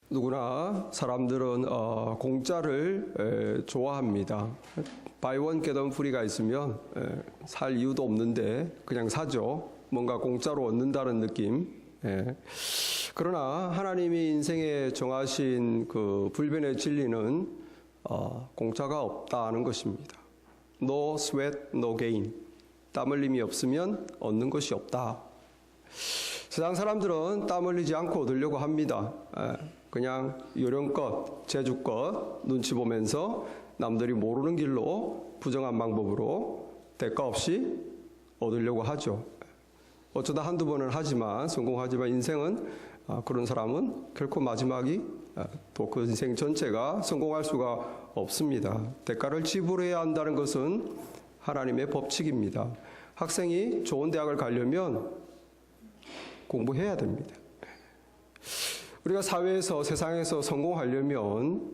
누구나 사람들은 공짜를 좋아합니다. 바이 원 겟 원 프리가 있으면 살 이유도 없는데 그냥 사죠. 뭔가 공짜로 얻는다는 느낌. 그러나 하나님이 인생에 정하신 그 불변의 진리는 공짜가 없다는 것입니다. No sweat, no gain. 땀 흘림이 없으면 얻는 것이 없다. 세상 사람들은 땀 흘리지 않고 얻으려고 합니다. 그냥 요령껏, 재주껏 눈치 보면서 남들이 모르는 길로 부정한 방법으로 대가 없이 얻으려고 하죠. 어쩌다 한두 번은 하지만 성공하지만 인생은 그런 사람은 결코 마지막이 또 그 인생 전체가 성공할 수가 없습니다. 대가를 지불해야 한다는 것은 하나님의 법칙입니다. 학생이 좋은 대학을 가려면 공부해야 됩니다. 우리가 사회에서 세상에서 성공하려면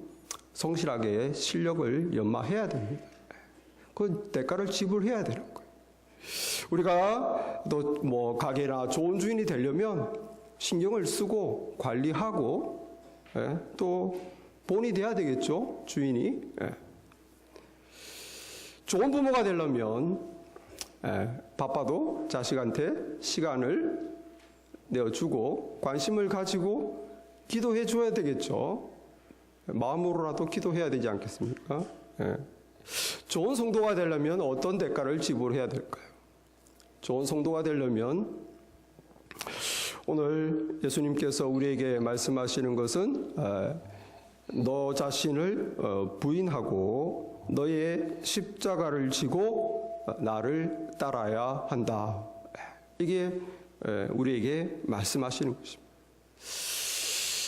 성실하게 실력을 연마해야 됩니다. 그 대가를 지불해야 되는 거예요. 우리가 또 뭐 가게나 좋은 주인이 되려면 신경을 쓰고 관리하고 또 본이 돼야 되겠죠, 주인이. 좋은 부모가 되려면 바빠도 자식한테 시간을 내어주고 관심을 가지고 기도해 줘야 되겠죠. 마음으로라도 기도해야 되지 않겠습니까? 좋은 성도가 되려면 어떤 대가를 지불해야 될까요? 좋은 성도가 되려면 오늘 예수님께서 우리에게 말씀하시는 것은 너 자신을 부인하고 너의 십자가를 지고 나를 따라야 한다. 이게 우리에게 말씀하시는 것입니다.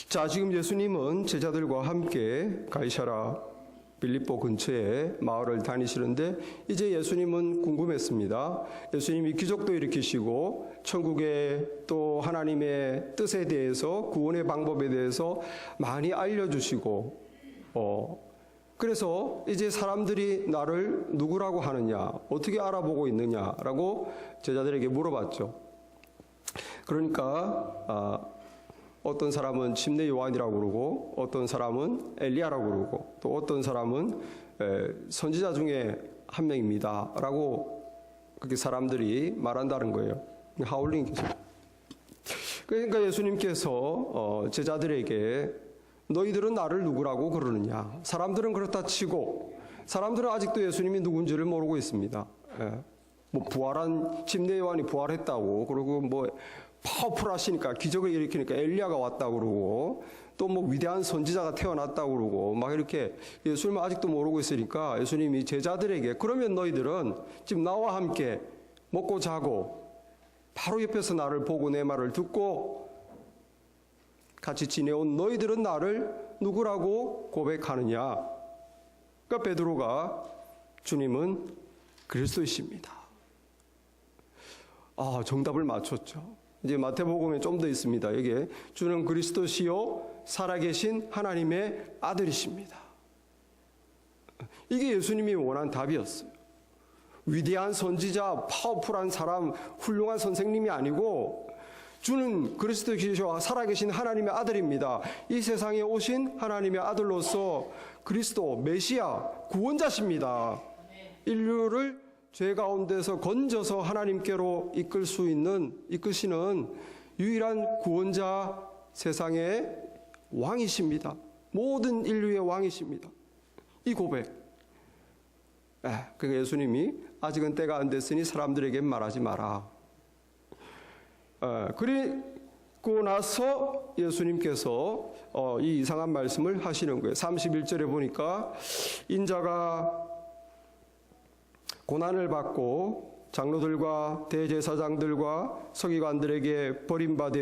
자, 지금 예수님은 제자들과 함께 가이사라 빌립보 근처에 마을을 다니시는데 이제 예수님은 궁금했습니다. 예수님이 기적도 일으키시고 천국의 또 하나님의 뜻에 대해서 구원의 방법에 대해서 많이 알려주시고 그래서 이제 사람들이 나를 누구라고 하느냐, 어떻게 알아보고 있느냐라고 제자들에게 물어봤죠. 그러니까 어떤 사람은 침례 요한이라고 그러고 어떤 사람은 엘리야라고 그러고 또 어떤 사람은 선지자 중에 한 명입니다 라고 그렇게 사람들이 말한다는 거예요. 하울링 계속. 그러니까 예수님께서 제자들에게 너희들은 나를 누구라고 그러느냐. 사람들은 그렇다 치고 사람들은 아직도 예수님이 누군지를 모르고 있습니다. 뭐 부활한 침례 요한이 부활했다고 그리고 뭐 파워풀하시니까 기적을 일으키니까 엘리야가 왔다고 그러고 또 뭐 위대한 선지자가 태어났다고 그러고 막 이렇게 예수님은 아직도 모르고 있으니까 예수님이 제자들에게 그러면 너희들은 지금 나와 함께 먹고 자고 바로 옆에서 나를 보고 내 말을 듣고 같이 지내온 너희들은 나를 누구라고 고백하느냐. 그러니까 베드로가 주님은 그리스도이십니다. 정답을 맞췄죠. 이제 마태복음에 좀 더 있습니다. 여기에 주는 그리스도시요 살아계신 하나님의 아들이십니다. 이게 예수님이 원한 답이었어요. 위대한 선지자, 파워풀한 사람, 훌륭한 선생님이 아니고 주는 그리스도시요 살아계신 하나님의 아들입니다. 이 세상에 오신 하나님의 아들로서 그리스도 메시아 구원자십니다. 인류를 죄 가운데서 건져서 하나님께로 이끄시는 유일한 구원자, 세상의 왕이십니다. 모든 인류의 왕이십니다. 이 고백. 그러니까 예수님이 아직은 때가 안 됐으니 사람들에게 말하지 마라. 그리고 나서 예수님께서 이 이상한 말씀을 하시는 거예요. 31절에 보니까 인자가 고난을 받고 장로들과 대제사장들과 서기관들에게 버림받아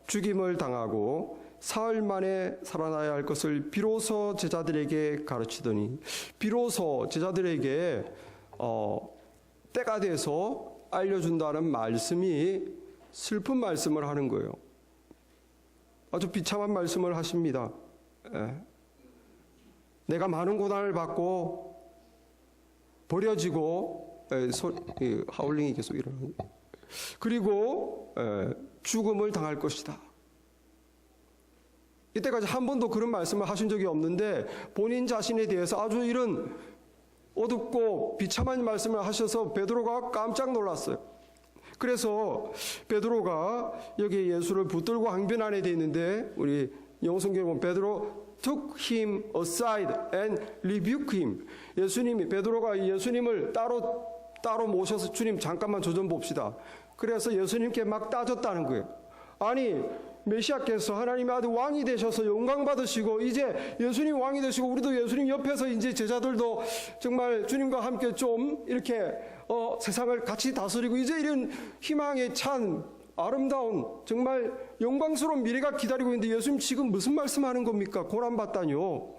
죽임을 당하고 사흘 만에 살아나야 할 것을 비로소 제자들에게 가르치더니 비로소 제자들에게 때가 돼서 알려준다는 말씀이 슬픈 말씀을 하는 거예요. 아주 비참한 말씀을 하십니다. 내가 많은 고난을 받고 버려지고 하울링이 계속 일어나는 그리고 죽음을 당할 것이다. 이때까지 한 번도 그런 말씀을 하신 적이 없는데 본인 자신에 대해서 아주 이런 어둡고 비참한 말씀을 하셔서 베드로가 깜짝 놀랐어요. 그래서 베드로가 여기 예수를 붙들고 항변하게 돼 있는데 우리 영성경에 보면 베드로 took him aside and rebuked him. 베드로가 예수님을 따로 모셔서 주님 잠깐만 저 좀 봅시다. 그래서 예수님께 막 따졌다는 거예요. 아니 메시아께서 하나님의 아들 왕이 되셔서 영광 받으시고 이제 예수님 왕이 되시고 우리도 예수님 옆에서 이제 제자들도 정말 주님과 함께 좀 이렇게 세상을 같이 다스리고 이제 이런 희망에 찬 아름다운 정말 영광스러운 미래가 기다리고 있는데 예수님 지금 무슨 말씀하는 겁니까? 고난받다뇨,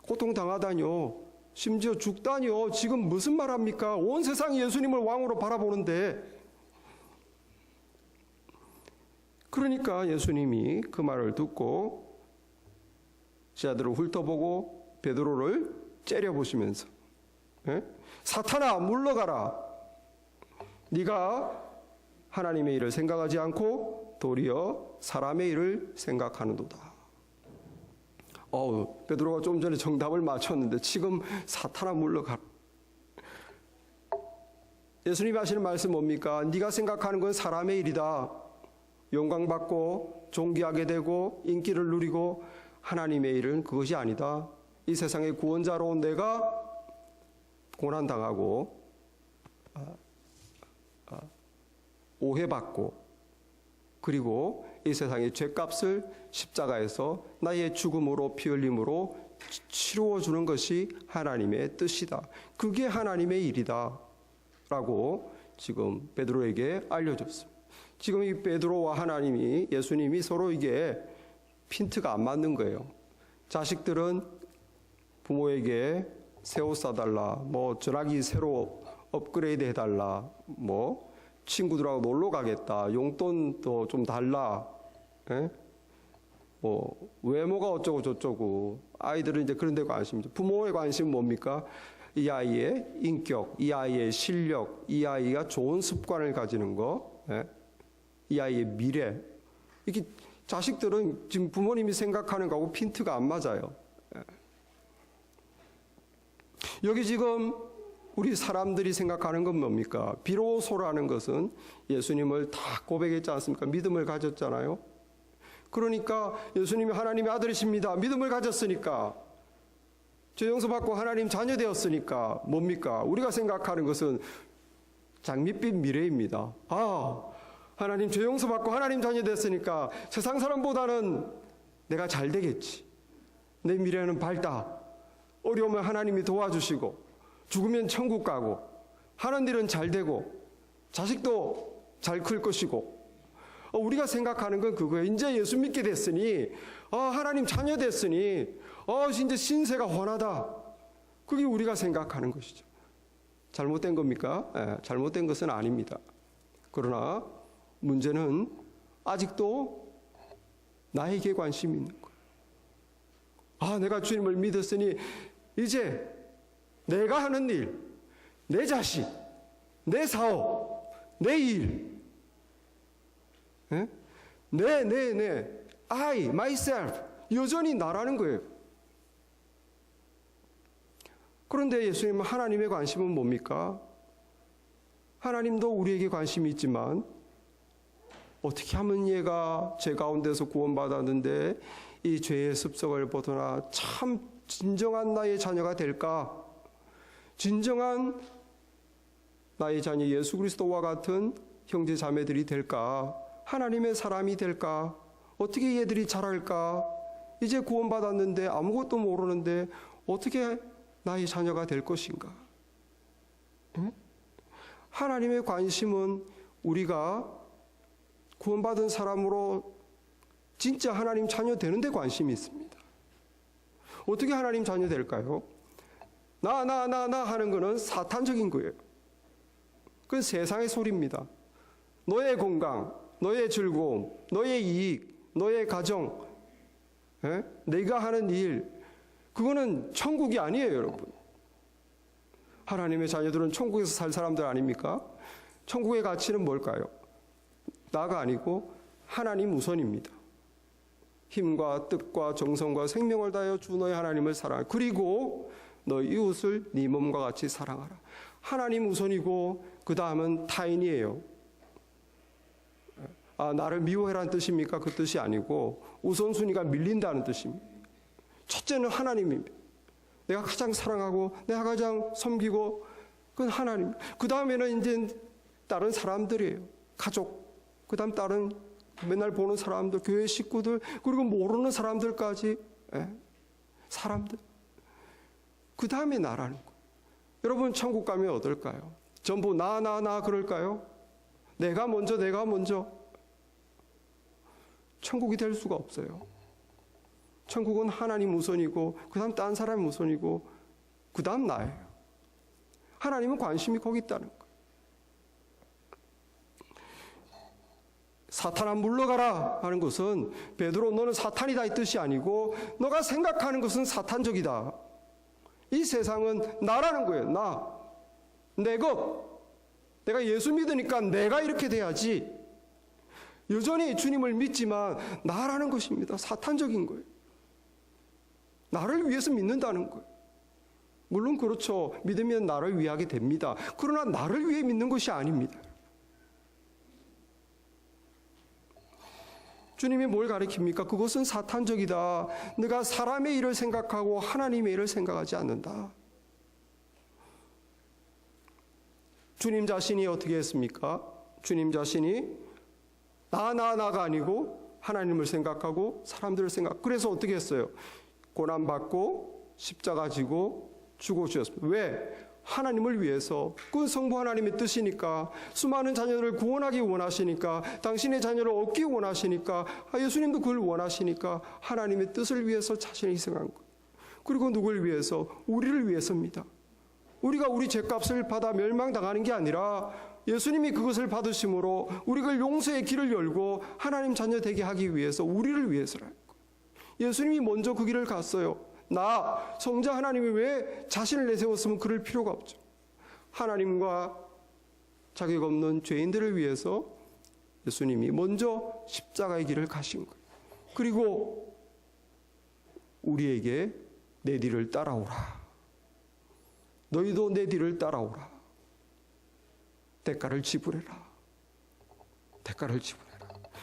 고통당하다뇨, 심지어 죽다뇨. 지금 무슨 말합니까? 온 세상이 예수님을 왕으로 바라보는데. 그러니까 예수님이 그 말을 듣고 제자들을 훑어보고 베드로를 째려보시면서 사탄아 물러가라. 네가 하나님의 일을 생각하지 않고 도리어 사람의 일을 생각하는도다. 베드로가 좀 전에 정답을 맞췄는데 지금 사탄아 물러가라. 예수님이 하시는 말씀 뭡니까? 네가 생각하는 건 사람의 일이다. 영광받고 존귀하게 되고 인기를 누리고 하나님의 일은 그것이 아니다. 이 세상의 구원자로 온 내가 고난당하고 오해받고 그리고 이 세상의 죄값을 십자가에서 나의 죽음으로 피 흘림으로 치루어 주는 것이 하나님의 뜻이다. 그게 하나님의 일이다 라고 지금 베드로에게 알려줬습니다. 지금 이 베드로와 하나님이 예수님이 서로 이게 핀트가 안 맞는 거예요. 자식들은 부모에게 새 옷 사달라, 뭐 전화기 새로 업그레이드 해달라, 뭐 친구들하고 놀러 가겠다, 용돈도 좀 달라, 뭐 외모가 어쩌고 저쩌고. 아이들은 이제 그런 데 관심이죠. 부모의 관심은 뭡니까? 이 아이의 인격, 이 아이의 실력, 이 아이가 좋은 습관을 가지는 거, 이 아이의 미래. 이게 자식들은 지금 부모님이 생각하는 거하고 핀트가 안 맞아요. 여기 지금 우리 사람들이 생각하는 건 뭡니까? 비로소라는 것은 예수님을 다 고백했지 않습니까? 믿음을 가졌잖아요. 그러니까 예수님이 하나님의 아들이십니다. 믿음을 가졌으니까, 죄 용서받고 하나님 자녀 되었으니까 뭡니까? 우리가 생각하는 것은 장밋빛 미래입니다. 하나님 죄 용서받고 하나님 자녀 됐으니까 세상 사람보다는 내가 잘 되겠지. 내 미래는 밝다. 어려우면 하나님이 도와주시고 죽으면 천국 가고 하는 일은 잘 되고 자식도 잘 클 것이고. 우리가 생각하는 건 그거예요. 이제 예수 믿게 됐으니 하나님 자녀 됐으니 이제 신세가 훤하다. 그게 우리가 생각하는 것이죠. 잘못된 겁니까? 잘못된 것은 아닙니다. 그러나 문제는 아직도 나에게 관심이 있는 거예요. 내가 주님을 믿었으니 이제 내가 하는 일, 내 자식, 내 사업, 내 일, I, myself, 여전히 나라는 거예요. 그런데 예수님은 하나님의 관심은 뭡니까? 하나님도 우리에게 관심이 있지만 어떻게 하면 얘가 죄 가운데서 구원받았는데 이 죄의 습성을 벗어나 참 진정한 나의 자녀가 될까? 진정한 나의 자녀 예수 그리스도와 같은 형제 자매들이 될까? 하나님의 사람이 될까? 어떻게 얘들이 자랄까? 이제 구원받았는데 아무것도 모르는데 어떻게 나의 자녀가 될 것인가? 하나님의 관심은 우리가 구원받은 사람으로 진짜 하나님 자녀 되는 데 관심이 있습니다. 어떻게 하나님 자녀 될까요? 나 하는 거는 사탄적인 거예요. 그건 세상의 소리입니다. 너의 건강, 너의 즐거움, 너의 이익, 너의 가정, 내가 하는 일, 그거는 천국이 아니에요, 여러분. 하나님의 자녀들은 천국에서 살 사람들 아닙니까? 천국의 가치는 뭘까요? 나가 아니고 하나님 우선입니다. 힘과 뜻과 정성과 생명을 다하여 주 너의 하나님을 사랑하라. 그리고 너 이웃을 네 몸과 같이 사랑하라. 하나님 우선이고 그 다음은 타인이에요. 나를 미워해라는 뜻입니까? 그 뜻이 아니고 우선순위가 밀린다는 뜻입니다. 첫째는 하나님입니다. 내가 가장 사랑하고 내가 가장 섬기고 그건 하나님. 그 다음에는 이제 다른 사람들이에요. 가족, 그 다음 다른 맨날 보는 사람들, 교회 식구들, 그리고 모르는 사람들까지, 사람들. 그 다음에 나라는 거예요. 여러분 천국 가면 어떨까요? 전부 나 그럴까요? 내가 먼저. 천국이 될 수가 없어요. 천국은 하나님 우선이고 그 다음 딴 사람 우선이고 그 다음 나예요. 하나님은 관심이 거기 있다는 거예요. 사탄아 물러가라 하는 것은 베드로 너는 사탄이다 이 뜻이 아니고 너가 생각하는 것은 사탄적이다. 이 세상은 나라는 거예요. 내 것. 내가 예수 믿으니까 내가 이렇게 돼야지. 여전히 주님을 믿지만 나라는 것입니다. 사탄적인 거예요. 나를 위해서 믿는다는 거예요. 물론 그렇죠. 믿으면 나를 위하게 됩니다. 그러나 나를 위해 믿는 것이 아닙니다. 주님이 뭘 가르칩니까? 그것은 사탄적이다. 네가 사람의 일을 생각하고 하나님의 일을 생각하지 않는다. 주님 자신이 어떻게 했습니까? 주님 자신이 나가 아니고 하나님을 생각하고 사람들을 생각. 그래서 어떻게 했어요? 고난받고 십자가 지고 죽어주셨습니다. 왜? 하나님을 위해서. 그건 성부 하나님의 뜻이니까. 수많은 자녀들을 구원하기 원하시니까. 당신의 자녀를 얻기 원하시니까. 예수님도 그걸 원하시니까 하나님의 뜻을 위해서 자신을 희생한 거예요. 그리고 누구를 위해서? 우리를 위해서입니다. 우리가 우리 죄값을 받아 멸망당하는 게 아니라 예수님이 그것을 받으심으로 우리가 용서의 길을 열고 하나님 자녀 되게 하기 위해서 우리를 위해서라는 거예요. 예수님이 먼저 그 길을 갔어요. 성자 하나님이 왜 자신을 내세웠으면 그럴 필요가 없죠. 하나님과 자격 없는 죄인들을 위해서 예수님이 먼저 십자가의 길을 가신 거예요. 그리고 우리에게 내 뒤를 따라오라. 너희도 내 뒤를 따라오라. 대가를 지불해라.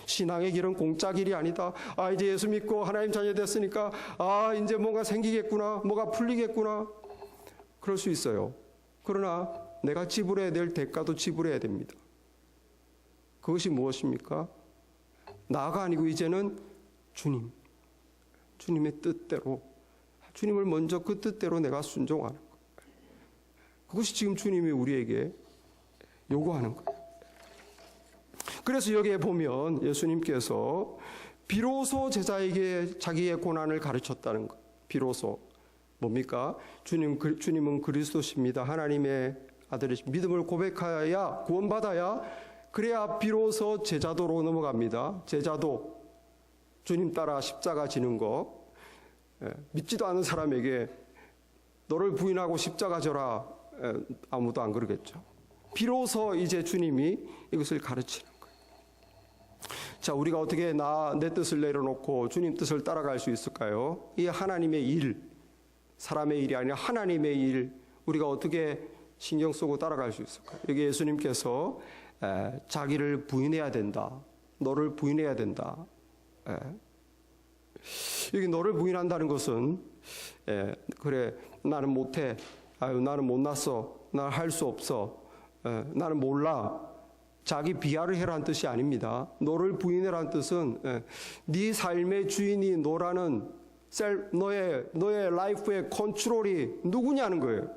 신앙의 길은 공짜 길이 아니다. 이제 예수 믿고 하나님 자녀 됐으니까 이제 뭔가 생기겠구나, 뭐가 풀리겠구나. 그럴 수 있어요. 그러나 내가 지불해야 될 대가도 지불해야 됩니다. 그것이 무엇입니까? 나가 아니고 이제는 주님의 뜻대로, 주님을 먼저 그 뜻대로 내가 순종하는 거예요. 그것이 지금 주님이 우리에게 요구하는 거예요. 그래서 여기에 보면 예수님께서 비로소 제자에게 자기의 고난을 가르쳤다는 것. 비로소 뭡니까? 주님은 그리스도십니다. 하나님의 아들이십니다. 믿음을 고백하여야 구원받아야 그래야 비로소 제자도로 넘어갑니다. 제자도 주님 따라 십자가 지는 거. 믿지도 않은 사람에게 너를 부인하고 십자가 져라. 아무도 안 그러겠죠. 비로소 이제 주님이 이것을 가르치는 거예요. 자, 우리가 어떻게 내 뜻을 내려놓고 주님 뜻을 따라갈 수 있을까요? 이 하나님의 일, 사람의 일이 아니라 하나님의 일, 우리가 어떻게 신경 쓰고 따라갈 수 있을까요? 여기 예수님께서 자기를 부인해야 된다. 너를 부인해야 된다. 여기 너를 부인한다는 것은 그래 나는 못해. 나는 못났어. 난 할 수 없어. 나는 몰라. 자기 비하를 해라는 뜻이 아닙니다. 너를 부인해라는 뜻은 네 삶의 주인이 너라는 너의 라이프의 컨트롤이 누구냐는 거예요.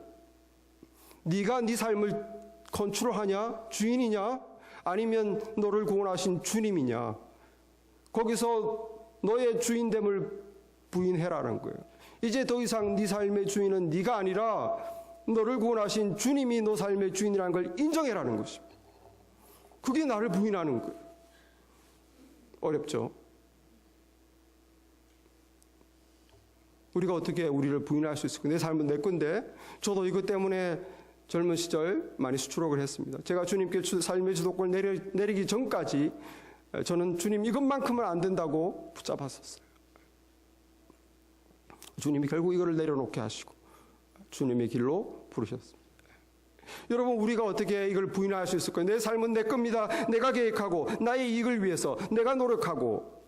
네가 네 삶을 컨트롤하냐? 주인이냐? 아니면 너를 구원하신 주님이냐? 거기서 너의 주인됨을 부인해라는 거예요. 이제 더 이상 네 삶의 주인은 네가 아니라 너를 구원하신 주님이 너 삶의 주인이라는 걸 인정해라는 것입니다. 그게 나를 부인하는 거예요. 어렵죠? 우리가 어떻게 우리를 부인할 수 있을까? 내 삶은 내 건데 저도 이것 때문에 젊은 시절 많이 수출옥을 했습니다. 제가 주님께 삶의 주도권을 내리기 전까지 저는 주님 이것만큼은 안 된다고 붙잡았었어요. 주님이 결국 이거를 내려놓게 하시고 주님의 길로 부르셨습니다. 여러분, 우리가 어떻게 이걸 부인할 수 있을까요? 내 삶은 내 겁니다. 내가 계획하고 나의 이익을 위해서 내가 노력하고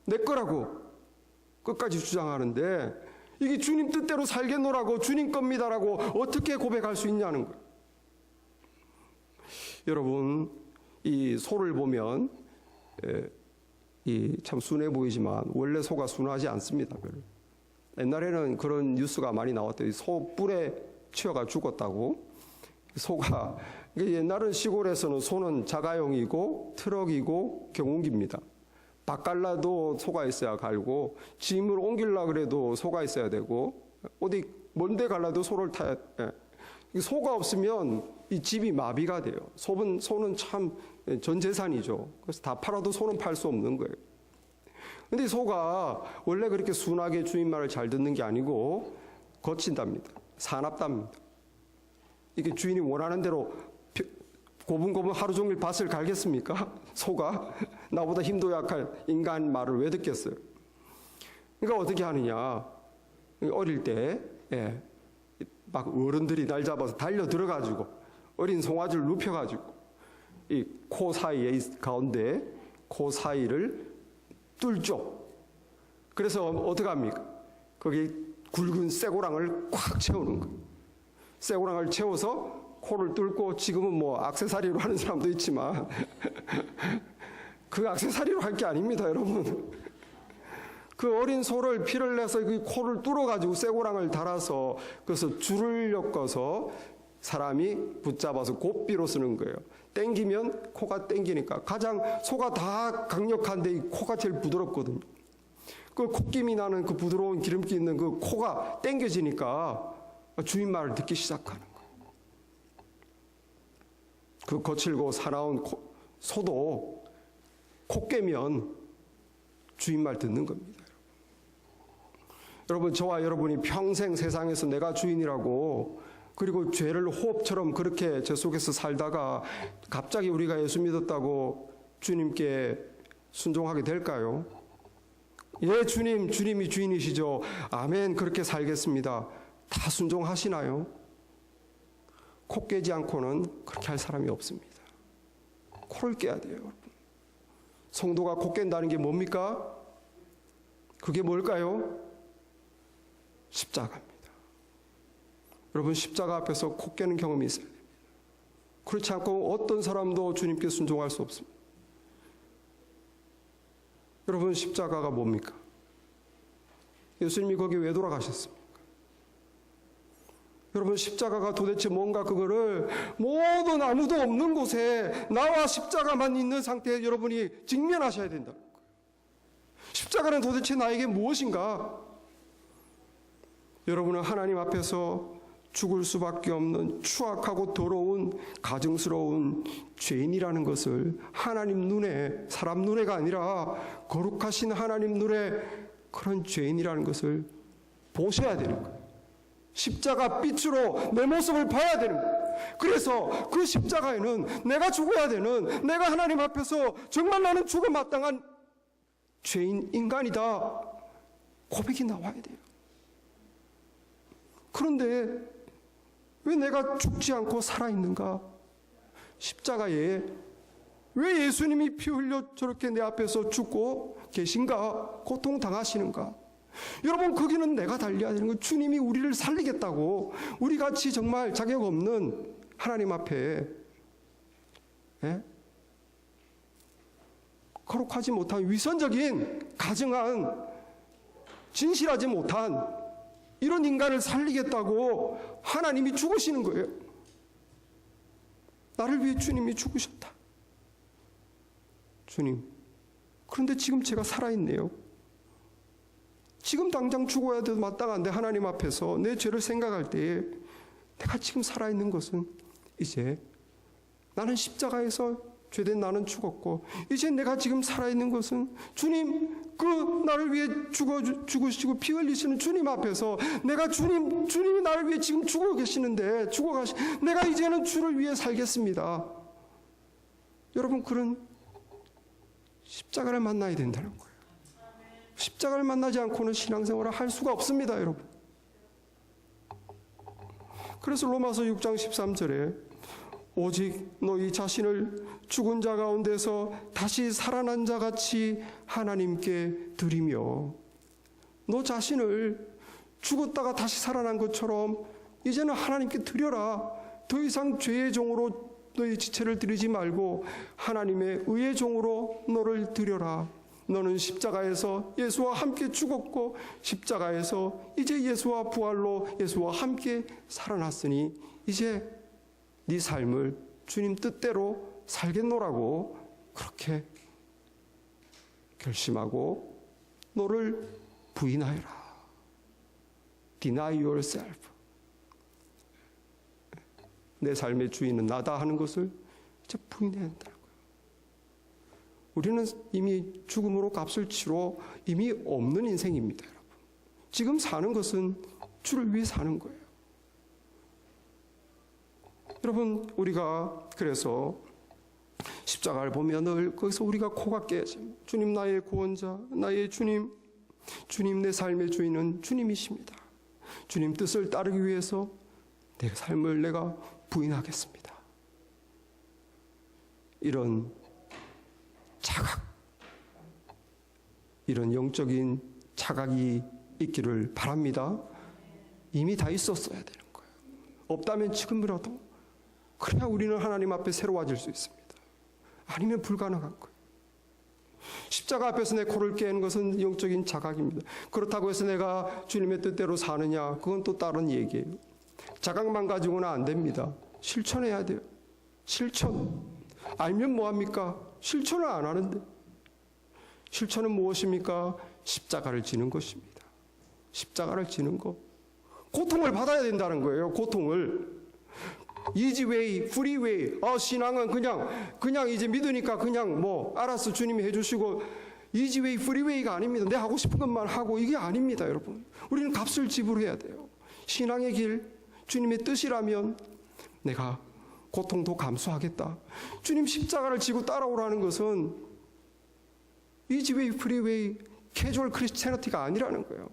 내 거라고 끝까지 주장하는데, 이게 주님 뜻대로 살겠노라고 주님 겁니다라고 어떻게 고백할 수 있냐는 거예요. 여러분, 이 소를 보면 이 참 순해 보이지만 원래 소가 순하지 않습니다. 별로. 옛날에는 그런 뉴스가 많이 나왔대요. 소 뿔에 치여가 죽었다고. 소가, 옛날은 시골에서는 소는 자가용이고 트럭이고 경운기입니다. 밭 갈라도 소가 있어야 갈고, 짐을 옮기려고 그래도 소가 있어야 되고, 어디 먼데 갈라도 소를 타야 돼. 소가 없으면 이 집이 마비가 돼요. 소는 참 전 재산이죠. 그래서 다 팔아도 소는 팔 수 없는 거예요. 근데 소가 원래 그렇게 순하게 주인 말을 잘 듣는 게 아니고 거친답니다. 사납답니다. 이게 주인이 원하는 대로 고분고분 하루 종일 밭을 갈겠습니까? 소가 나보다 힘도 약할 인간 말을 왜 듣겠어요? 그러니까 어떻게 하느냐? 어릴 때 막 어른들이 날 잡아서 달려 들어가지고 어린 송아지를 눕혀가지고 이 코 사이에 가운데 코 사이를 뚫죠. 그래서 어떻게 합니까? 거기 굵은 쇠고랑을 꽉 채우는 거예요. 쇠고랑을 채워서 코를 뚫고, 지금은 뭐 액세서리로 하는 사람도 있지만 그 액세서리로 할 게 아닙니다, 여러분. 그 어린 소를 피를 내서 그 코를 뚫어가지고 쇠고랑을 달아서 그래서 줄을 엮어서 사람이 붙잡아서 고삐로 쓰는 거예요. 땡기면 코가 땡기니까. 가장 소가 다 강력한데 이 코가 제일 부드럽거든요. 그 콧김이 나는 그 부드러운 기름기 있는 그 코가 땡겨지니까 주인 말을 듣기 시작하는 거예요. 그 거칠고 사나운 소도 코 깨면 주인 말 듣는 겁니다. 여러분, 저와 여러분이 평생 세상에서 내가 주인이라고, 그리고 죄를 호흡처럼 그렇게 제 속에서 살다가 갑자기 우리가 예수 믿었다고 주님께 순종하게 될까요? 예, 주님이 주인이시죠. 아멘, 그렇게 살겠습니다. 다 순종하시나요? 코 깨지 않고는 그렇게 할 사람이 없습니다. 코를 깨야 돼요, 여러분. 성도가 코 깬다는 게 뭡니까? 그게 뭘까요? 십자가입니다. 여러분, 십자가 앞에서 코 깨는 경험이 있어야 됩니다. 그렇지 않고 어떤 사람도 주님께 순종할 수 없습니다. 여러분, 십자가가 뭡니까? 예수님이 거기 왜 돌아가셨습니까? 여러분, 십자가가 도대체 뭔가, 그거를 모든 아무도 없는 곳에 나와 십자가만 있는 상태에 여러분이 직면하셔야 된다는 거예요. 십자가는 도대체 나에게 무엇인가? 여러분은 하나님 앞에서 죽을 수밖에 없는 추악하고 더러운 가증스러운 죄인이라는 것을 하나님 눈에, 사람 눈에가 아니라 거룩하신 하나님 눈에 그런 죄인이라는 것을 보셔야 되는 거예요. 십자가 빛으로 내 모습을 봐야 되는 거예요. 그래서 그 십자가에는 내가 죽어야 되는, 내가 하나님 앞에서 정말 나는 죽어 마땅한 죄인, 인간이다, 고백이 나와야 돼요. 그런데 왜 내가 죽지 않고 살아있는가? 십자가에 왜 예수님이 피 흘려 저렇게 내 앞에서 죽고 계신가? 고통당하시는가? 여러분, 거기는 내가 달려야 되는 거예요. 주님이 우리를 살리겠다고, 우리같이 정말 자격 없는 하나님 앞에 거룩하지 못한, 위선적인, 가증한, 진실하지 못한 이런 인간을 살리겠다고 하나님이 죽으시는 거예요. 나를 위해 주님이 죽으셨다. 주님, 그런데 지금 제가 살아있네요. 지금 당장 죽어야 돼도 마땅한데 하나님 앞에서 내 죄를 생각할 때에 내가 지금 살아있는 것은, 이제 나는 십자가에서 죄된 나는 죽었고, 이제 내가 지금 살아있는 것은 주님, 그 나를 위해 죽으시고 피 흘리시는 주님 앞에서 내가 주님이 나를 위해 지금 죽어 계시는데, 내가 이제는 주를 위해 살겠습니다. 여러분, 그런 십자가를 만나야 된다는 거예요. 십자가를 만나지 않고는 신앙생활을 할 수가 없습니다, 여러분. 그래서 로마서 6장 13절에 오직 너희 자신을 죽은 자 가운데서 다시 살아난 자 같이 하나님께 드리며, 너 자신을 죽었다가 다시 살아난 것처럼 이제는 하나님께 드려라. 더 이상 죄의 종으로 너희 지체를 드리지 말고 하나님의 의의 종으로 너를 드려라. 너는 십자가에서 예수와 함께 죽었고 십자가에서 이제 예수와 부활로 예수와 함께 살아났으니 이제 네 삶을 주님 뜻대로 살겠노라고 그렇게 결심하고 너를 부인하여라. Deny yourself. 내 삶의 주인은 나다 하는 것을 이제 부인해야 한다는 거예요. 우리는 이미 죽음으로 값을 치러 이미 없는 인생입니다, 여러분. 지금 사는 것은 주를 위해 사는 거예요. 여러분, 우리가 그래서 십자가를 보면 늘 거기서 우리가 코가 깨져. 주님 나의 구원자, 나의 주님, 주님 내 삶의 주인은 주님이십니다. 주님 뜻을 따르기 위해서 내 삶을 내가 부인하겠습니다. 이런 자각, 이런 영적인 자각이 있기를 바랍니다. 이미 다 있었어야 되는 거예요. 없다면 지금이라도 그래야 우리는 하나님 앞에 새로워질 수 있습니다. 아니면 불가능한 거예요. 십자가 앞에서 내 코를 깨는 것은 영적인 자각입니다. 그렇다고 해서 내가 주님의 뜻대로 사느냐, 그건 또 다른 얘기예요. 자각만 가지고는 안 됩니다. 실천해야 돼요. 실천. 알면 뭐합니까? 실천을 안 하는데. 실천은 무엇입니까? 십자가를 지는 것입니다. 십자가를 지는 것. 고통을 받아야 된다는 거예요. 고통을. easy way, free way. 신앙은 그냥 이제 믿으니까 그냥 알았어 주님이 해주시고 easy way, free way가 아닙니다. 내 하고 싶은 것만 하고 이게 아닙니다, 여러분. 우리는 값을 지불해야 돼요. 신앙의 길, 주님의 뜻이라면 내가 고통도 감수하겠다. 주님 십자가를 지고 따라오라는 것은 easy way, free way, 캐주얼 크리스티애니티가 아니라는 거예요.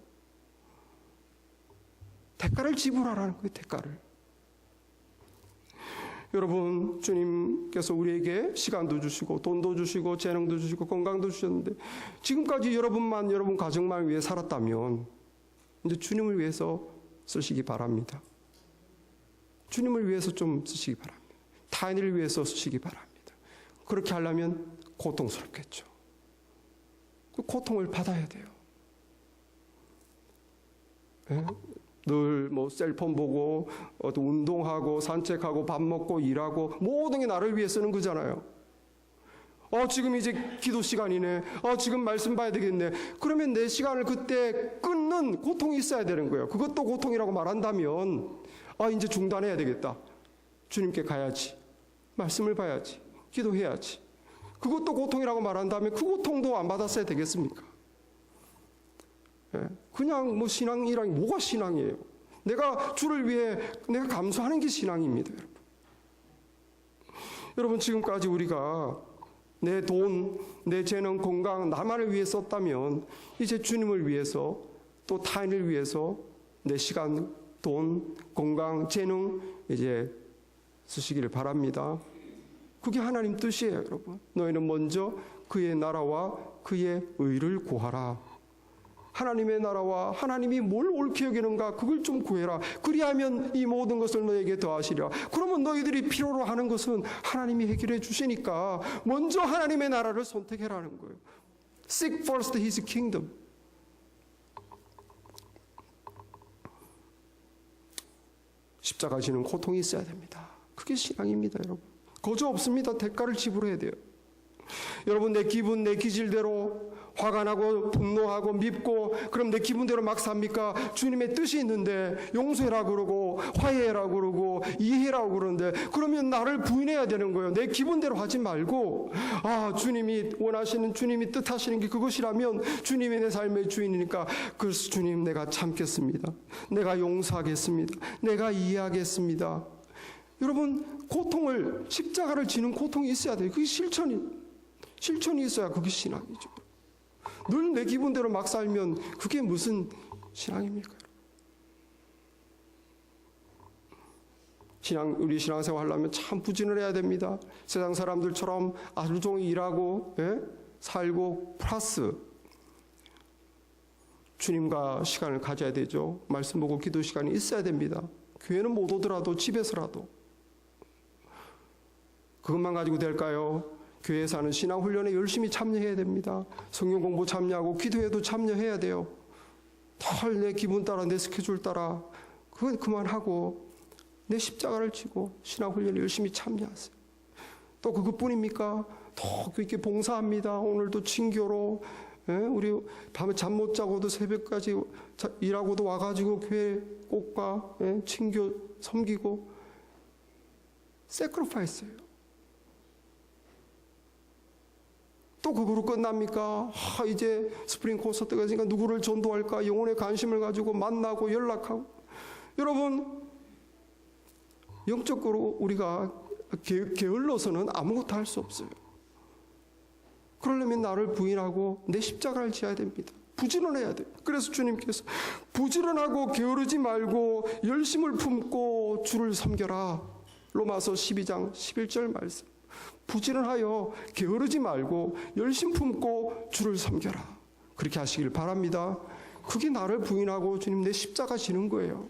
대가를 지불하라는 거예요, 대가를. 여러분, 주님께서 우리에게 시간도 주시고 돈도 주시고 재능도 주시고 건강도 주셨는데 지금까지 여러분 가정만 위해 살았다면 이제 주님을 위해서 쓰시기 바랍니다. 주님을 위해서 좀 쓰시기 바랍니다. 타인을 위해서 쓰시기 바랍니다. 그렇게 하려면 고통스럽겠죠. 그 고통을 받아야 돼요. 네? 늘 셀폰 보고 운동하고 산책하고 밥 먹고 일하고 모든 게 나를 위해 쓰는 거잖아요. 지금 이제 기도 시간이네. 지금 말씀 봐야 되겠네. 그러면 내 시간을 그때 끊는 고통이 있어야 되는 거예요. 그것도 고통이라고 말한다면 이제 중단해야 되겠다. 주님께 가야지. 말씀을 봐야지. 기도해야지. 그것도 고통이라고 말한다면 그 고통도 안 받았어야 되겠습니까? 그냥 신앙이란 뭐가 신앙이에요? 내가 주를 위해 내가 감수하는 게 신앙입니다, 여러분. 여러분, 지금까지 우리가 내 돈, 내 재능, 건강, 나만을 위해 썼다면 이제 주님을 위해서 또 타인을 위해서 내 시간, 돈, 건강, 재능 이제 쓰시기를 바랍니다. 그게 하나님 뜻이에요, 여러분. 너희는 먼저 그의 나라와 그의 의를 구하라. 하나님의 나라와 하나님이 뭘 옳게 여기는가 그걸 좀 구해라. 그리하면 이 모든 것을 너에게 더하시리라. 그러면 너희들이 필요로 하는 것은 하나님이 해결해 주시니까 먼저 하나님의 나라를 선택해라는 거예요. Seek first His kingdom. 십자가 지는 고통이 있어야 됩니다. 그게 신앙입니다, 여러분. 거저 없습니다. 대가를 지불해야 돼요. 여러분, 내 기분, 내 기질대로 화가 나고 분노하고 밉고 그럼 내 기분대로 막 삽니까? 주님의 뜻이 있는데 용서해라 그러고 화해해라 그러고 이해해라 그러는데 그러면 나를 부인해야 되는 거예요. 내 기분대로 하지 말고 주님이 원하시는, 주님이 뜻하시는 게 그것이라면 주님이 내 삶의 주인이니까 그래서 주님 내가 참겠습니다. 내가 용서하겠습니다. 내가 이해하겠습니다. 여러분, 고통을, 십자가를 지는 고통이 있어야 돼요. 그게 실천이 있어야 그게 신앙이죠. 늘 내 기분대로 막 살면 그게 무슨 신앙입니까? 우리 신앙생활 하려면 참 부진을 해야 됩니다. 세상 사람들처럼 하루 종일 일하고 살고 플러스 주님과 시간을 가져야 되죠. 말씀 보고 기도 시간이 있어야 됩니다. 교회는 못 오더라도 집에서라도. 그것만 가지고 될까요? 교회에서 하는 신앙훈련에 열심히 참여해야 됩니다. 성경 공부 참여하고 기도에도 참여해야 돼요. 덜 내 기분 따라 내 스케줄 따라 그건 그만하고 내 십자가를 지고 신앙훈련에 열심히 참여하세요. 또 그것뿐입니까? 더 이렇게 봉사합니다. 오늘도 친교로 우리 밤에 잠 못 자고도 새벽까지 일하고도 와가지고 교회 꼭 가 친교 섬기고 세크리파이스예요. 또 그거로 끝납니까? 이제 스프링 콘서트가 있으니까 누구를 전도할까? 영혼의 관심을 가지고 만나고 연락하고. 여러분, 영적으로 우리가 게을러서는 아무것도 할 수 없어요. 그러려면 나를 부인하고 내 십자가를 지어야 됩니다. 부지런해야 돼요. 그래서 주님께서 부지런하고 게으르지 말고 열심을 품고 주를 섬겨라. 로마서 12장 11절 말씀. 부지런하여 게으르지 말고 열심 품고 주를 섬겨라. 그렇게 하시길 바랍니다. 그게 나를 부인하고 주님 내 십자가 지는 거예요.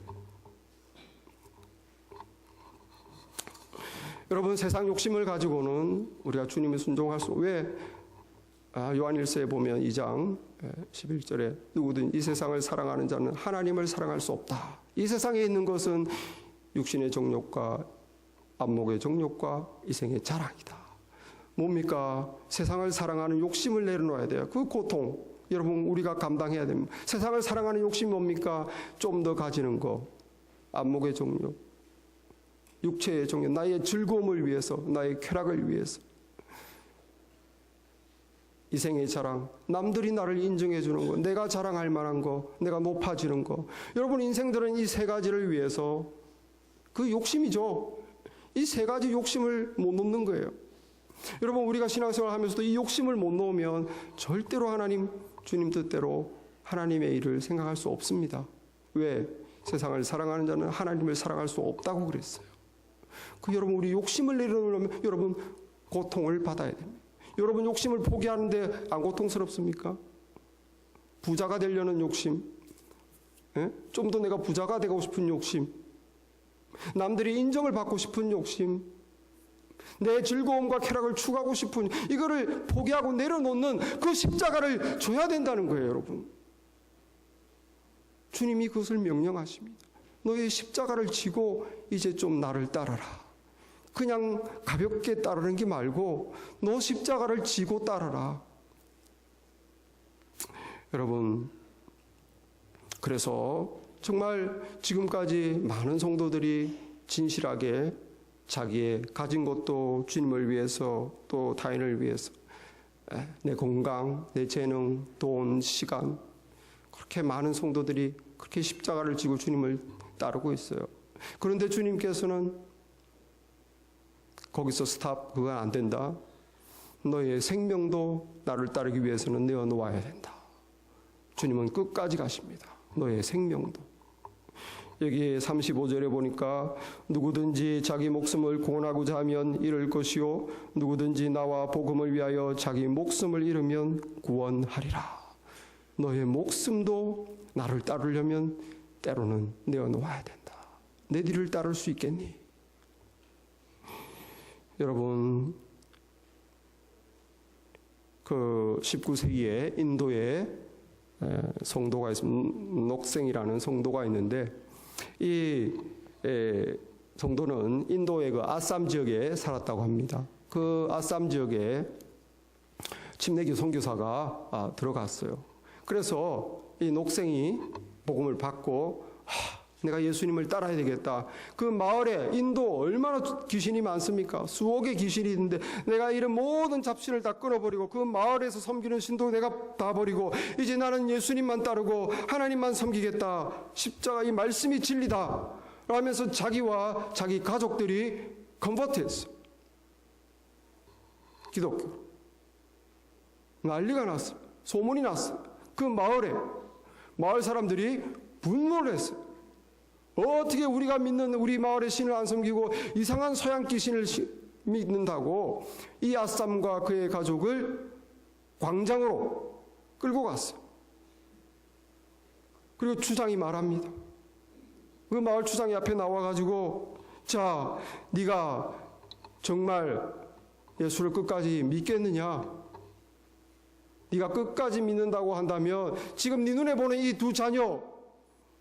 여러분, 세상 욕심을 가지고는 우리가 주님을 순종할 수 왜? 요한일서에 보면 2장 11절에 누구든 이 세상을 사랑하는 자는 하나님을 사랑할 수 없다. 이 세상에 있는 것은 육신의 정욕과 안목의 정욕과 이생의 자랑이다. 뭡니까? 세상을 사랑하는 욕심을 내려놓아야 돼요. 그 고통 여러분 우리가 감당해야 됩니다. 세상을 사랑하는 욕심이 뭡니까? 좀 더 가지는 거, 안목의 정욕, 육체의 정욕, 나의 즐거움을 위해서, 나의 쾌락을 위해서. 이생의 자랑, 남들이 나를 인정해 주는 거, 내가 자랑할 만한 거, 내가 높아지는 거. 여러분 인생들은 이 세 가지를 위해서 그 욕심이죠. 이 세 가지 욕심을 못 놓는 거예요. 여러분 우리가 신앙생활 하면서도 이 욕심을 못 놓으면 절대로 하나님, 주님 뜻대로 하나님의 일을 생각할 수 없습니다. 왜? 세상을 사랑하는 자는 하나님을 사랑할 수 없다고 그랬어요. 여러분 우리 욕심을 내려놓으려면 여러분 고통을 받아야 됩니다. 여러분 욕심을 포기하는데 안 고통스럽습니까? 부자가 되려는 욕심, 좀 더 내가 부자가 되고 싶은 욕심, 남들이 인정을 받고 싶은 욕심, 내 즐거움과 쾌락을 추구하고 싶은 이거를 포기하고 내려놓는 그 십자가를 줘야 된다는 거예요. 여러분 주님이 그것을 명령하십니다. 너의 십자가를 지고 이제 좀 나를 따라라. 그냥 가볍게 따르는 게 말고 너 십자가를 지고 따르라. 여러분 그래서 정말 지금까지 많은 성도들이 진실하게 자기의 가진 것도 주님을 위해서 또 타인을 위해서 내 건강, 내 재능, 돈, 시간 그렇게 많은 성도들이 그렇게 십자가를 지고 주님을 따르고 있어요. 그런데 주님께서는 거기서 스탑, 그건 안 된다. 너의 생명도 나를 따르기 위해서는 내어놓아야 된다. 주님은 끝까지 가십니다. 너의 생명도. 여기 35절에 보니까 누구든지 자기 목숨을 구원하고자 하면 잃을 것이요 누구든지 나와 복음을 위하여 자기 목숨을 잃으면 구원하리라. 너의 목숨도 나를 따르려면 때로는 내어놓아야 된다. 내 뒤를 따를 수 있겠니? 여러분 그 19세기에 인도에 성도가 있습니다. 녹생이라는 성도가 있는데 이 성도는 인도의 그 아삼 지역에 살았다고 합니다. 그 아삼 지역에 침례교 선교사가 들어갔어요. 그래서 이 녹생이 복음을 받고 내가 예수님을 따라야 되겠다. 그 마을에 인도 얼마나 귀신이 많습니까? 수억의 귀신이 있는데 내가 이런 모든 잡신을 다 끊어버리고 그 마을에서 섬기는 신도 내가 다 버리고 이제 나는 예수님만 따르고 하나님만 섬기겠다. 십자가 이 말씀이 진리다. 라면서 자기와 자기 가족들이 컨버트했어. 기독교. 난리가 났습니다. 소문이 났어요. 그 마을에 마을 사람들이 분노를 했어요. 어떻게 우리가 믿는 우리 마을의 신을 안 섬기고 이상한 서양기 신을 믿는다고 이 아삼과 그의 가족을 광장으로 끌고 갔어요. 그리고 추장이 말합니다. 그 마을 추장이 앞에 나와가지고, 자, 네가 정말 예수를 끝까지 믿겠느냐? 네가 끝까지 믿는다고 한다면 지금 네 눈에 보는 이 두 자녀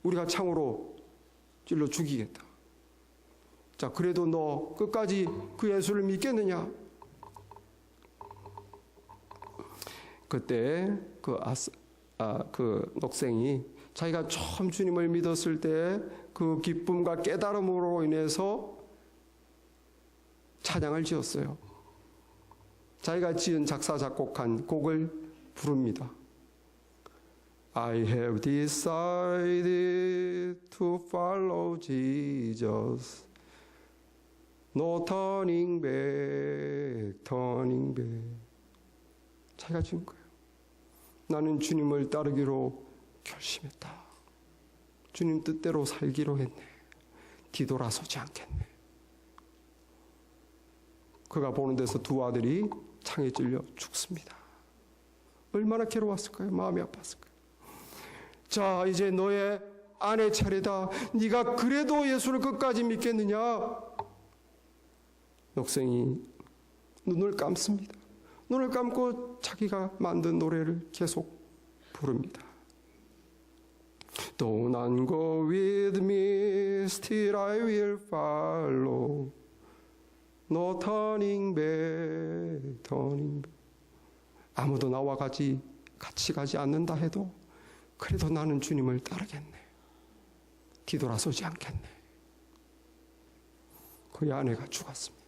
우리가 창으로 찔러 죽이겠다. 자, 그래도 너 끝까지 그 예수를 믿겠느냐? 그때 그 녹생이 자기가 처음 주님을 믿었을 때 그 기쁨과 깨달음으로 인해서 찬양을 지었어요. 자기가 지은 작사 작곡한 곡을 부릅니다. I have decided to follow Jesus. No turning back, turning back. 자기가 지은 거예요. 나는 주님을 따르기로 결심했다. 주님 뜻대로 살기로 했네. 뒤돌아서지 않겠네. 그가 보는 데서 두 아들이 창에 찔려 죽습니다. 얼마나 괴로웠을까요? 마음이 아팠을까요? 자, 이제 너의 아내 차례다. 네가 그래도 예수를 끝까지 믿겠느냐? 녹생이 눈을 감습니다. 눈을 감고 자기가 만든 노래를 계속 부릅니다. Though none go with me, still I will follow. No turning back, turning back. 아무도 나와 같이 가지 않는다 해도 그래도 나는 주님을 따르겠네. 뒤돌아서지 않겠네. 그의 아내가 죽었습니다.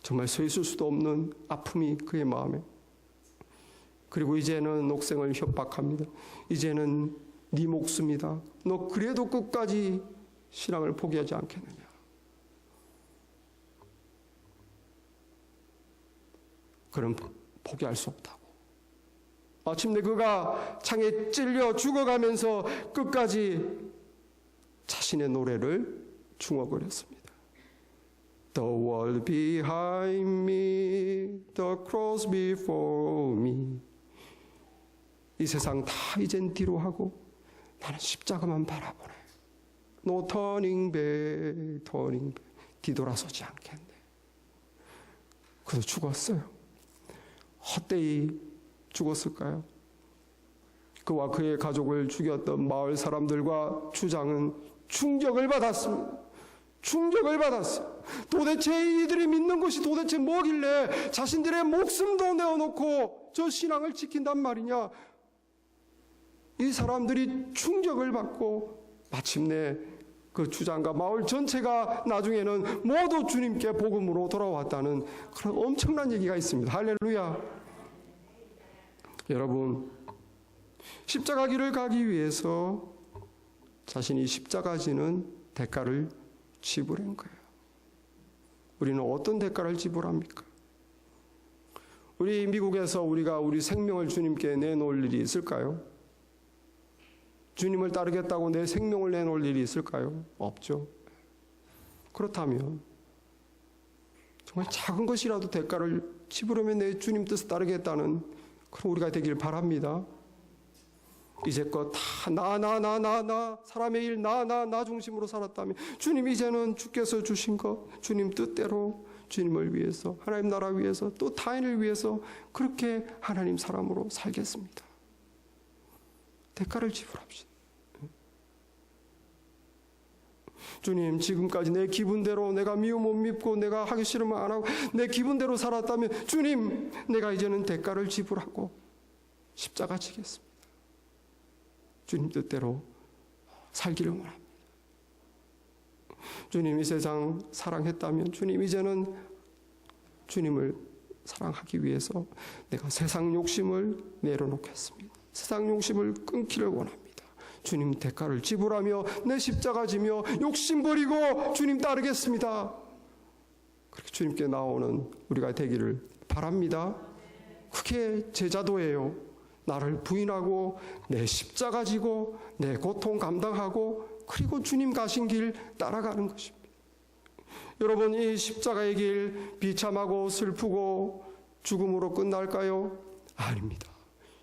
정말 서 있을 수도 없는 아픔이 그의 마음에. 그리고 이제는 녹생을 협박합니다. 이제는 네 목숨이다. 너 그래도 끝까지 신앙을 포기하지 않겠느냐. 그럼 포기할 수 없다고. 마침내 그가 창에 찔려 죽어가면서 끝까지 자신의 노래를 중얼거렸습니다. The world behind me, the cross before me. 이 세상 다 이젠 뒤로 하고 나는 십자가만 바라보네. No turning back, turning back. 뒤돌아서지 않겠네. 그도 죽었어요. 헛되이 죽었을까요? 그와 그의 가족을 죽였던 마을 사람들과 주장은 충격을 받았습니다. 충격을 받았어요. 도대체 이들이 믿는 것이 도대체 뭐길래 자신들의 목숨도 내어놓고 저 신앙을 지킨단 말이냐. 이 사람들이 충격을 받고 마침내 그 주장과 마을 전체가 나중에는 모두 주님께 복음으로 돌아왔다는 그런 엄청난 얘기가 있습니다. 할렐루야. 여러분, 십자가 길을 가기 위해서 자신이 십자가 지는 대가를 지불한 거예요. 우리는 어떤 대가를 지불합니까? 우리 미국에서 우리가 우리 생명을 주님께 내놓을 일이 있을까요? 주님을 따르겠다고 내 생명을 내놓을 일이 있을까요? 없죠. 그렇다면 정말 작은 것이라도 대가를 지불하면 내 주님 뜻을 따르겠다는 그런 우리가 되길 바랍니다. 이제껏 다 나 사람의 일 나 중심으로 살았다면 주님 이제는 주께서 주신 것 주님 뜻대로 주님을 위해서 하나님 나라 위해서 또 타인을 위해서 그렇게 하나님 사람으로 살겠습니다. 대가를 지불합시다. 주님, 지금까지 내 기분대로 내가 미움 못 믿고 내가 하기 싫으면 안 하고 내 기분대로 살았다면 주님, 내가 이제는 대가를 지불하고 십자가 지겠습니다. 주님 뜻대로 살기를 원합니다. 주님, 이 세상 사랑했다면 주님, 이제는 주님을 사랑하기 위해서 내가 세상 욕심을 내려놓겠습니다. 세상 욕심을 끊기를 원합니다. 주님 대가를 지불하며 내 십자가 지며 욕심 버리고 주님 따르겠습니다. 그렇게 주님께 나오는 우리가 되기를 바랍니다. 그 그게 제자도예요. 나를 부인하고 내 십자가 지고 내 고통 감당하고 그리고 주님 가신 길 따라가는 것입니다. 여러분, 이 십자가의 길 비참하고 슬프고 죽음으로 끝날까요? 아닙니다.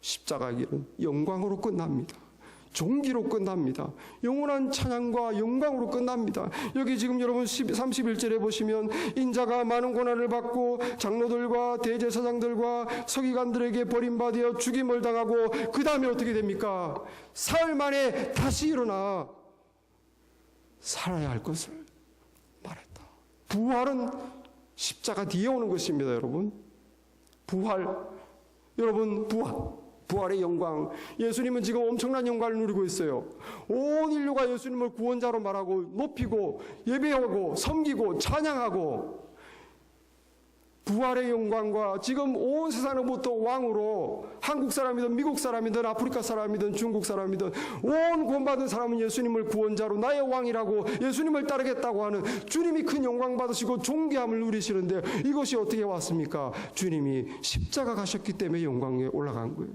십자가의 길은 영광으로 끝납니다. 종기로 끝납니다. 영원한 찬양과 영광으로 끝납니다. 여기 지금 여러분 31절에 보시면 인자가 많은 고난을 받고 장로들과 대제사장들과 서기관들에게 버림받아 죽임을 당하고 그 다음에 어떻게 됩니까? 사흘 만에 다시 일어나 살아야 할 것을 말했다. 부활은 십자가 뒤에 오는 것입니다. 여러분, 부활, 여러분, 부활의 영광. 예수님은 지금 엄청난 영광을 누리고 있어요. 온 인류가 예수님을 구원자로 말하고 높이고 예배하고 섬기고 찬양하고, 부활의 영광과 지금 온 세상으로부터 왕으로, 한국 사람이든 미국 사람이든 아프리카 사람이든 중국 사람이든 온 구원받은 사람은 예수님을 구원자로 나의 왕이라고 예수님을 따르겠다고 하는 주님이 큰 영광 받으시고 존귀함을 누리시는데, 이것이 어떻게 왔습니까? 주님이 십자가 가셨기 때문에 영광에 올라간 거예요.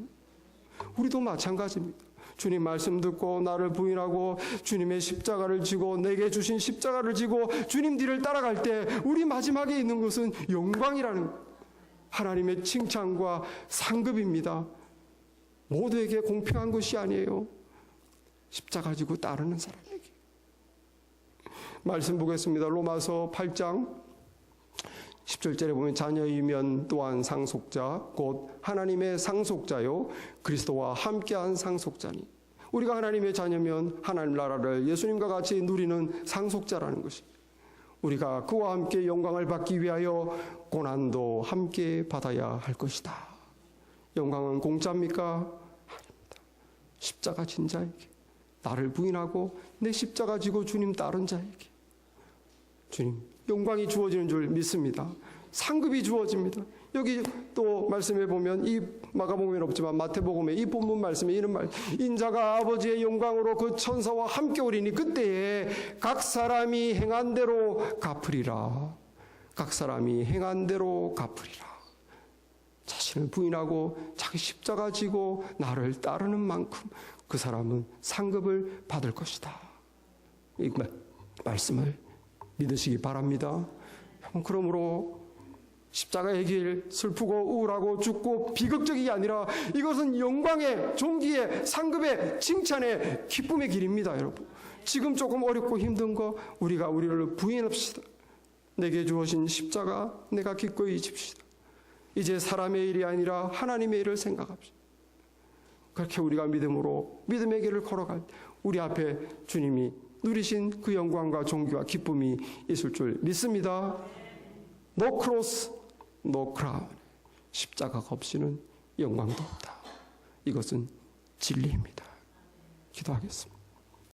우리도 마찬가지입니다. 주님 말씀 듣고 나를 부인하고 주님의 십자가를 지고 내게 주신 십자가를 지고 주님 뒤를 따라갈 때 우리 마지막에 있는 것은 영광이라는 하나님의 칭찬과 상급입니다. 모두에게 공평한 것이 아니에요. 십자가 지고 따르는 사람에게. 말씀 보겠습니다. 로마서 8장 10절에 보면 자녀이면 또한 상속자 곧 하나님의 상속자요 그리스도와 함께한 상속자니. 우리가 하나님의 자녀면 하나님 나라를 예수님과 같이 누리는 상속자라는 것입니다. 우리가 그와 함께 영광을 받기 위하여 고난도 함께 받아야 할 것이다. 영광은 공짜입니까? 아닙니다. 십자가 진 자에게, 나를 부인하고 내 십자가 지고 주님 따른 자에게 주님 영광이 주어지는 줄 믿습니다. 상급이 주어집니다. 여기 또 말씀해 보면, 이 마가복음에는 없지만 마태복음에 이 본문 말씀에 이런 말, 인자가 아버지의 영광으로 그 천사와 함께 오리니 그때에 각 사람이 행한 대로 갚으리라. 각 사람이 행한 대로 갚으리라. 자신을 부인하고 자기 십자가 지고 나를 따르는 만큼 그 사람은 상급을 받을 것이다. 이 말씀을 믿으시기 바랍니다. 그러므로 십자가의 길, 슬프고 우울하고 죽고 비극적이 아니라 이것은 영광의, 존귀의, 상급의, 칭찬의, 기쁨의 길입니다. 여러분, 지금 조금 어렵고 힘든 거 우리가 우리를 부인합시다. 내게 주어진 십자가 내가 기꺼이 집시다. 이제 사람의 일이 아니라 하나님의 일을 생각합시다. 그렇게 우리가 믿음으로 믿음의 길을 걸어갈 때 우리 앞에 주님이 누리신 그 영광과 존귀와 기쁨이 있을 줄 믿습니다. No cross, no crown. 십자가가 없이는 영광도 없다. 이것은 진리입니다. 기도하겠습니다.